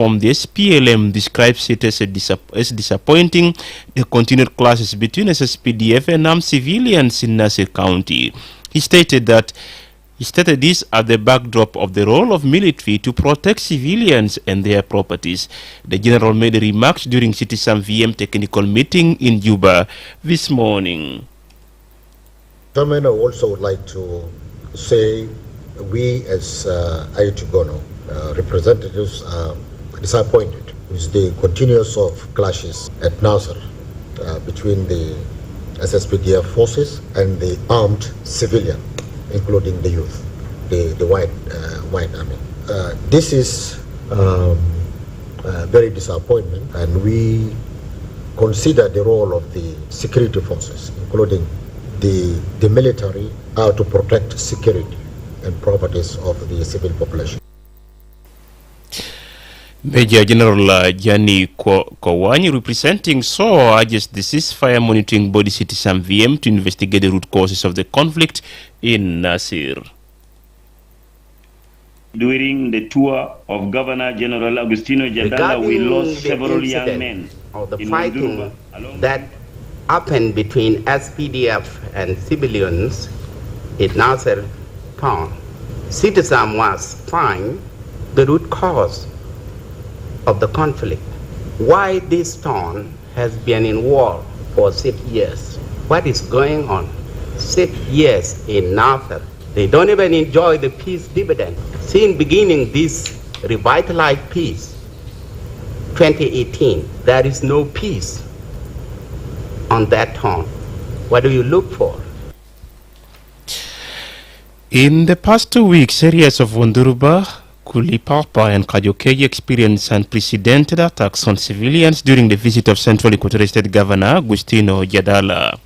from the SPLM describes it as disappointing the continued clashes between SSPDF and armed civilians in Nasir County. He stated this at the backdrop of the role of military to protect civilians and their properties. The general made remarks during Citizen VM technical meeting in Juba this morning. Gentlemen, I also would like to say we as Ayutugono representatives are disappointed with the continuous of clashes at Nasser between the SSPDF forces and the armed civilian, including the youth, the white army. This is very disappointment, and we consider the role of the security forces, including the military, to protect security and properties of the civil population. Major General Gianni Kowani, representing SOA, urges the ceasefire monitoring body Citizen VM to investigate the root causes of the conflict in Nasir. During the tour of Governor General Agustino Jadala, we lost several young men. Of the fighting that happened between SPDF and civilians in Nasir town. Citizen was find the root cause of the conflict. Why this town has been in war for 6 years? What is going on? 6 years in Nasir. They don't even enjoy the peace dividend. Since beginning this revitalized peace, 2018, there is no peace on that town. What do you look for? In the past 2 weeks, areas of Wonduruba, Kulipapa and Kajokeji experienced unprecedented attacks on civilians during the visit of Central Equatorial State Governor Agustino Jadala.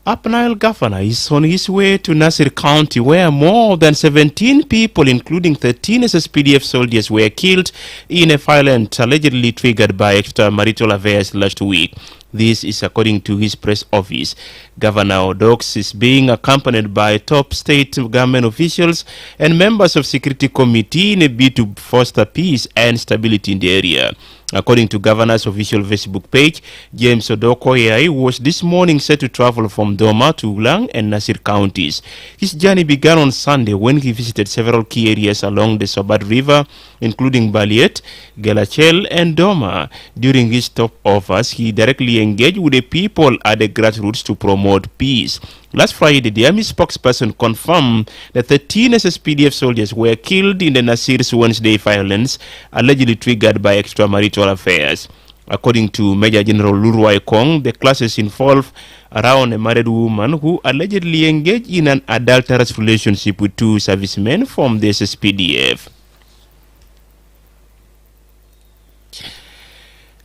Upper Nile Governor is on his way to Nasir County, where more than 17 people, including 13 SSPDF soldiers, were killed in a violent allegedly triggered by extramarital affairs last week. This is according to his press office. Governor Odox is being accompanied by top state government officials and members of security committee in a bid to foster peace and stability in the area. According to governor's official Facebook page, James Odokoyai was this morning set to travel from Doma to Ulang and Nasir counties. His journey began on Sunday when he visited several key areas along the Sobat River, including Baliet, Gelachel, and Doma. During his stopovers, he directly engaged with the people at the grassroots to promote peace. Last Friday, the army spokesperson confirmed that 13 SSPDF soldiers were killed in the Nasir's Wednesday violence, allegedly triggered by extramarital affairs. According to Major General Lurwai Kong, the clashes involve around a married woman who allegedly engaged in an adulterous relationship with 2 servicemen from the SSPDF.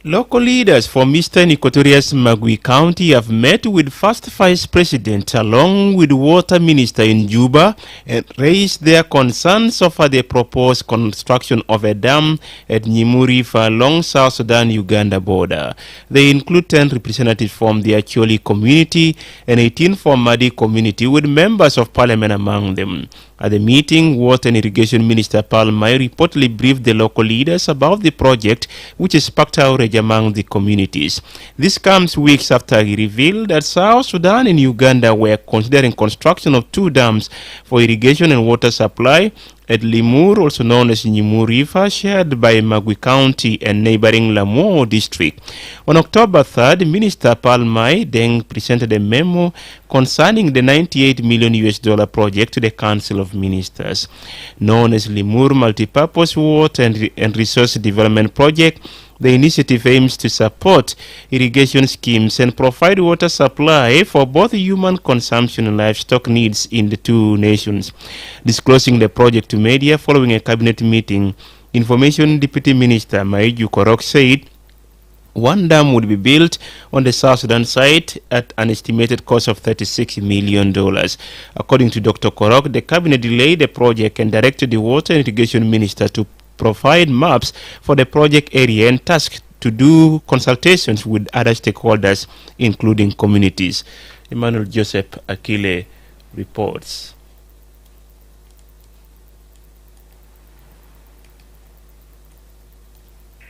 Local leaders from Eastern Equatorial's Magui County have met with First Vice President along with Water Minister in Juba and raised their concerns over the proposed construction of a dam at Nyimu River along South Sudan-Uganda border. They include 10 representatives from the Acholi community and 18 from Madi community, with members of parliament among them. At the meeting, Water and Irrigation Minister Paul Mai reportedly briefed the local leaders about the project, which sparked outrage among the communities. This comes weeks after he revealed that South Sudan and Uganda were considering construction of 2 dams for irrigation and water supply at Limur, also known as Nyimu River, shared by Magui County and neighboring Lamu district. On October 3rd, Minister Paul Mai then presented a memo concerning the $98 million project to the Council of Ministers. Known as Limur Multipurpose Water and Resource Development Project, the initiative aims to support irrigation schemes and provide water supply for both human consumption and livestock needs in the 2 nations. Disclosing the project to media following a cabinet meeting, Information Deputy Minister Maiju Korok said 1 dam would be built on the South Sudan site at an estimated cost of $36 million. According to Dr. Korok, the cabinet delayed the project and directed the Water and Irrigation Minister to provide maps for the project area and tasked to do consultations with other stakeholders, including communities. Emmanuel Joseph Akile reports.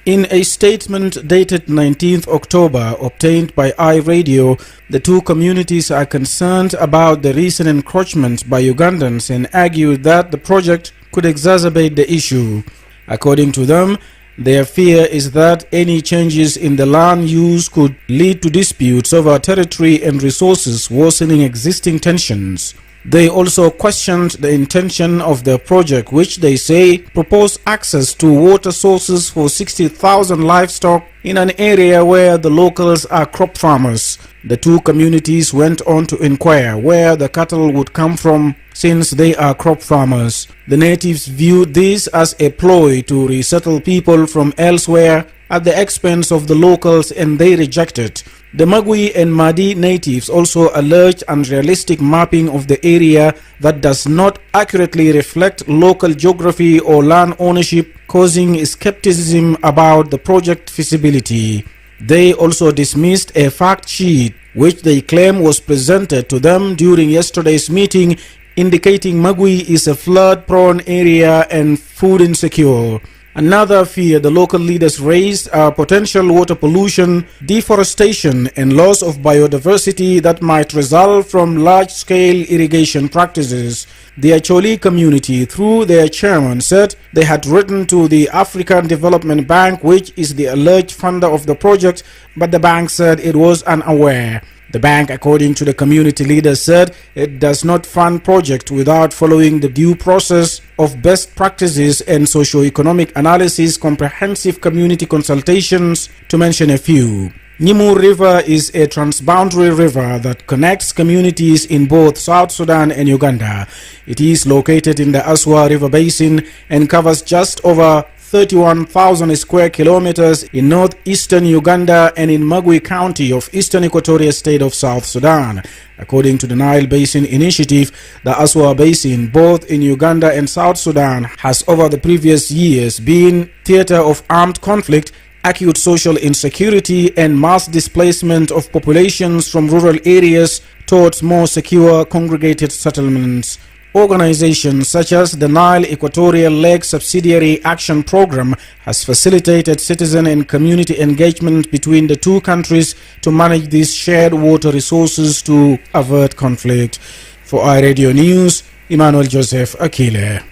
In a statement dated 19th October obtained by iRadio, the two communities are concerned about the recent encroachment by Ugandans and argued that the project could exacerbate the issue. According to them, their fear is that any changes in the land use could lead to disputes over territory and resources, worsening existing tensions. They also questioned the intention of the project, which they say proposed access to water sources for 60,000 livestock in an area where the locals are crop farmers. The two communities went on to inquire where the cattle would come from since they are crop farmers. The natives viewed this as a ploy to resettle people from elsewhere at the expense of the locals, and they rejected. The Magui and Madi natives also alleged unrealistic mapping of the area that does not accurately reflect local geography or land ownership, causing skepticism about the project feasibility. They also dismissed a fact sheet which they claim was presented to them during yesterday's meeting, indicating Magui is a flood-prone area and food insecure. Another fear the local leaders raised are potential water pollution, deforestation, and loss of biodiversity that might result from large-scale irrigation practices. The Acholi community, through their chairman, said they had written to the African Development Bank, which is the alleged funder of the project, but the bank said it was unaware. The bank, according to the community leader, said it does not fund projects without following the due process of best practices and socio-economic analysis, comprehensive community consultations, to mention a few. Nimu River is a transboundary river that connects communities in both South Sudan and Uganda. It is located in the Aswa River Basin and covers just over 31,000 square kilometers in northeastern Uganda and in Magui County of eastern Equatorial State of South Sudan. According to the Nile Basin Initiative, the Aswa Basin, both in Uganda and South Sudan, has over the previous years been theater of armed conflict, acute social insecurity, and mass displacement of populations from rural areas towards more secure congregated settlements. Organizations such as the Nile Equatorial Lake Subsidiary Action Program has facilitated citizen and community engagement between the two countries to manage these shared water resources to avert conflict. For iRadio News, Emmanuel Joseph Akile.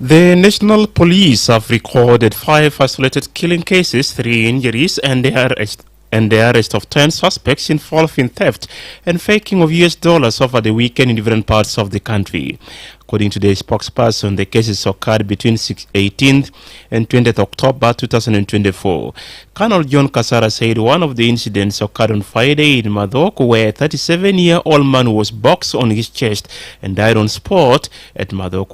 The National Police have recorded 5 isolated killing cases, 3 injuries, and the arrest of 10 suspects involved in theft and faking of US dollars over the weekend in different parts of the country. According to the spokesperson, the cases occurred between 18th and 20th October 2024. Colonel John Kasara said one of the incidents occurred on Friday in Madok, where a 37-year-old man was boxed on his chest and died on spot at Madok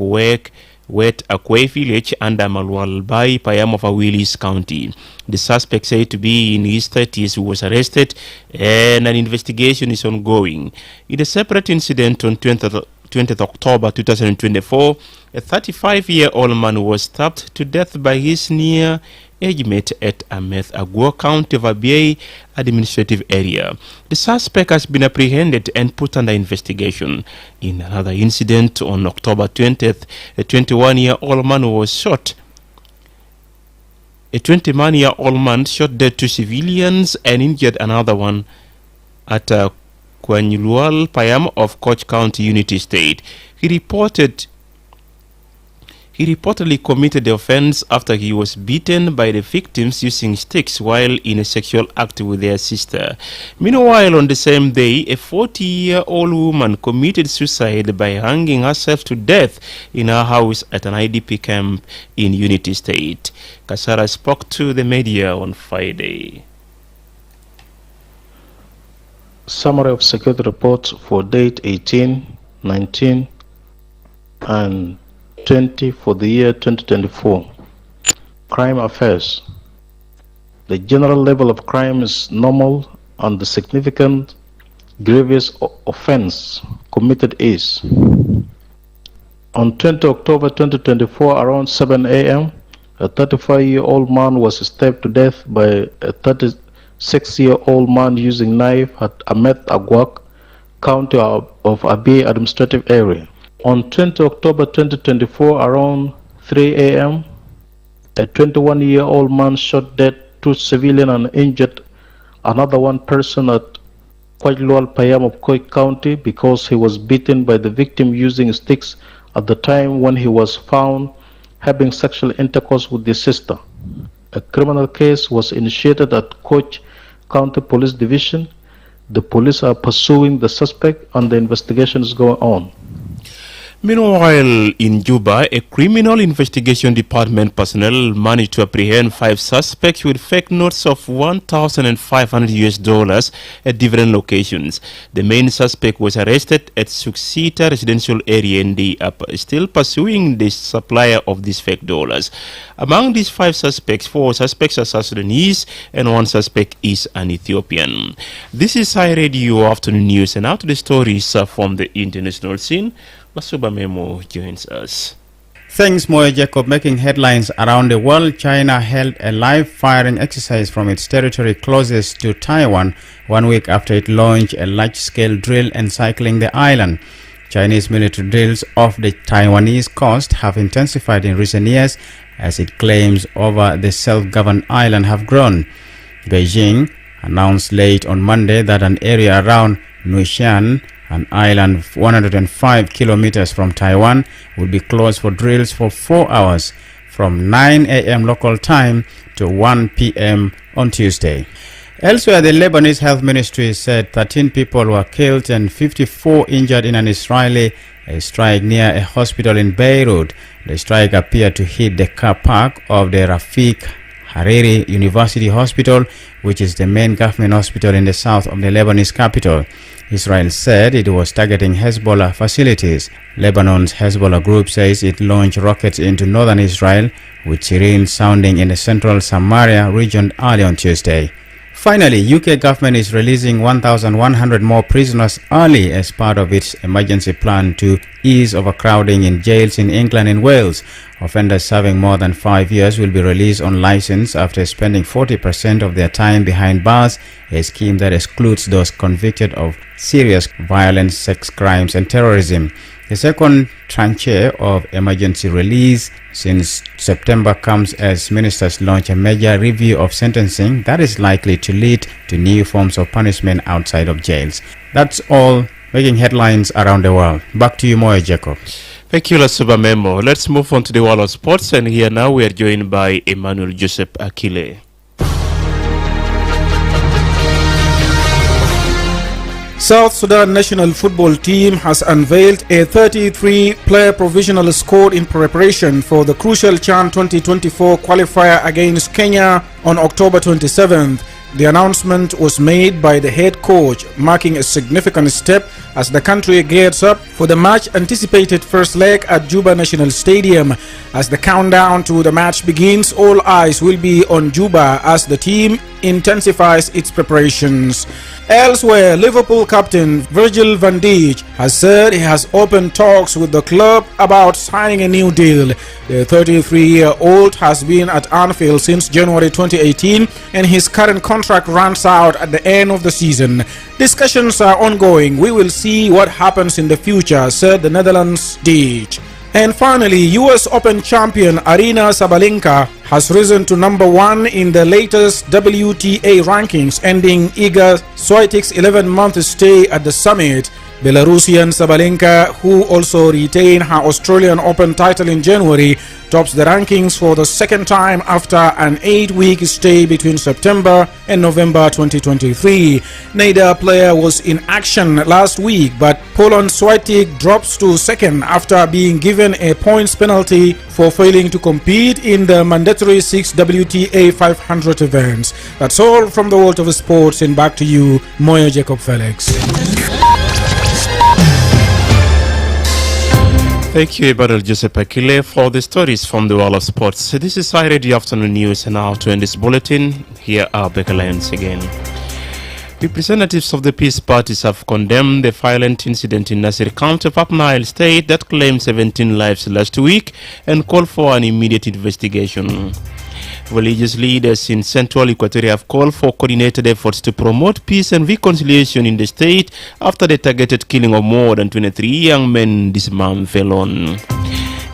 Wet Akwe village under Malwalbai, Payam of Willis County. The suspect, said to be in his 30s, was arrested and an investigation is ongoing. In a separate incident on 20th October 2024, a 35-year-old man was stabbed to death by his near age mate at Ameth Agwo County of Abyei administrative area. The suspect has been apprehended and put under investigation. In another incident on October 20th, a 21-year-old man was shot. A 21-year-old man shot dead 2 civilians and injured another one at Kwanyulual Payam of Koch County, Unity State. He reportedly committed the offense after he was beaten by the victims using sticks while in a sexual act with their sister. Meanwhile, on the same day, a 40-year-old woman committed suicide by hanging herself to death in her house at an IDP camp in Unity State. Kasara spoke to the media on Friday. Summary of security reports for date 18, 19, and 20 for the year 2024. Crime affairs. The general level of crime is normal and the significant grievous offense committed is: on 20 October 2024 around 7 a.m. a 35-year-old man was stabbed to death by a 36-year-old man using knife at Ameth Agwak, County of Abyei administrative area. On 20 October 2024 around 3 a.m. A 21-year-old man shot dead 2 civilians and injured another one person at Kwajlual Payam of Khoi County because he was beaten by the victim using sticks at the time when he was found having sexual intercourse with his sister. A criminal case was initiated at Koch County Police Division. The police are pursuing the suspect and the investigation is going on. Meanwhile, in Juba, a criminal investigation department personnel managed to apprehend 5 suspects with fake notes of $1,500 at different locations. The main suspect was arrested at Suksita residential area and they are still pursuing the supplier of these fake dollars. Among these 5 suspects, 4 suspects are South Sudanese and 1 suspect is an Ethiopian. This is iRadio Afternoon News, and now to the stories from the international scene. Masuba Memo joins us. Thanks, Moyo Jacob. Making headlines around the world, China held a live firing exercise from its territory closest to Taiwan 1 week after it launched a large-scale drill encircling the island. Chinese military drills off the Taiwanese coast have intensified in recent years as it claims over the self-governed island have grown. Beijing announced late on Monday that an area around Nushan, an island 105 kilometers from Taiwan, will be closed for drills for 4 hours from 9 a.m. local time to 1 p.m. on Tuesday. Elsewhere, the Lebanese Health Ministry said 13 people were killed and 54 injured in an Israeli strike near a hospital in Beirut. The strike appeared to hit the car park of the Rafik Hariri University Hospital, which is the main government hospital in the south of the Lebanese capital. Israel said it was targeting Hezbollah facilities. Lebanon's Hezbollah group says it launched rockets into northern Israel, with sirens sounding in the central Samaria region early on Tuesday. Finally, UK government is releasing 1,100 more prisoners early as part of its emergency plan to ease overcrowding in jails in England and Wales. Offenders serving more than 5 years will be released on license after spending 40% of their time behind bars, a scheme that excludes those convicted of serious violence, sex crimes and terrorism. The second tranche of emergency release since September comes as ministers launch a major review of sentencing that is likely to lead to new forms of punishment outside of jails. That's all making headlines around the world. Back to you, Moyo Jacob. Thank you, Lasuba Memo. Let's move on to the world of sports, and here now we are joined by Emmanuel Joseph Akile. South Sudan national football team has unveiled a 33-player provisional squad in preparation for the crucial CHAN 2024 qualifier against Kenya on October 27th. The announcement was made by the head coach, marking a significant step as the country gears up for the much-anticipated first leg at Juba National Stadium. As the countdown to the match begins, all eyes will be on Juba as the team intensifies its preparations. Elsewhere, Liverpool captain Virgil van Dijk has said he has opened talks with the club about signing a new deal. The 33-year-old has been at Anfield since January 2018 and his current contract runs out at the end of the season. Discussions are ongoing. We will see what happens in the future, said the Netherlands Dijk. And finally, US Open champion Aryna Sabalenka has risen to number 1 in the latest WTA rankings, ending Iga Swiatek's 11-month stay at the summit. Belarusian Sabalenka, who also retained her Australian Open title in January, tops the rankings for the second time after an 8-week stay between September and November 2023. Neither player was in action last week, but Poland's Swiatek drops to second after being given a points penalty for failing to compete in the mandatory 6 WTA 500 events. That's all from the world of sports, and back to you, Moyo Jacob Felix. Thank you, Emmanuel Joseph Akile, for the stories from the world of sports. This is iRadio Afternoon News, and now to end this bulletin, here are the headlines again. Representatives of the peace parties have condemned the violent incident in Nasir County of Upper Nile State that claimed 17 lives last week and called for an immediate investigation. Religious leaders in Central Equatoria have called for coordinated efforts to promote peace and reconciliation in the state after the targeted killing of more than 23 young men this month alone.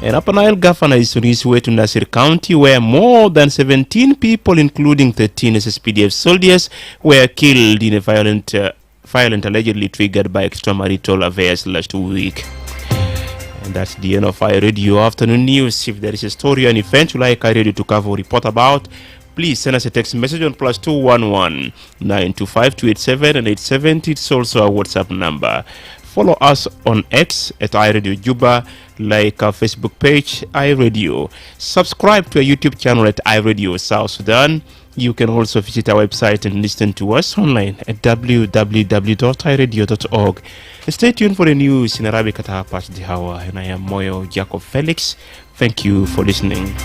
And Upper Nile Governor is on his way to Nasir County, where more than 17 people, including 13 SSPDF soldiers, were killed in a violent allegedly triggered by extramarital affairs last week. And that's the end of iRadio Afternoon News. If there is a story or an event you like iRadio to cover or report about, please send us a text message on +211 925 287 and 870. It's also our WhatsApp number. Follow us on X at iRadio Juba, like our Facebook page, iRadio. Subscribe to our YouTube channel at iRadio South Sudan. You can also visit our website and listen to us online at www.iradio.org. Stay tuned for the news in Arabic at half past the hour. And I am Moyo Jacob Felix. Thank you for listening.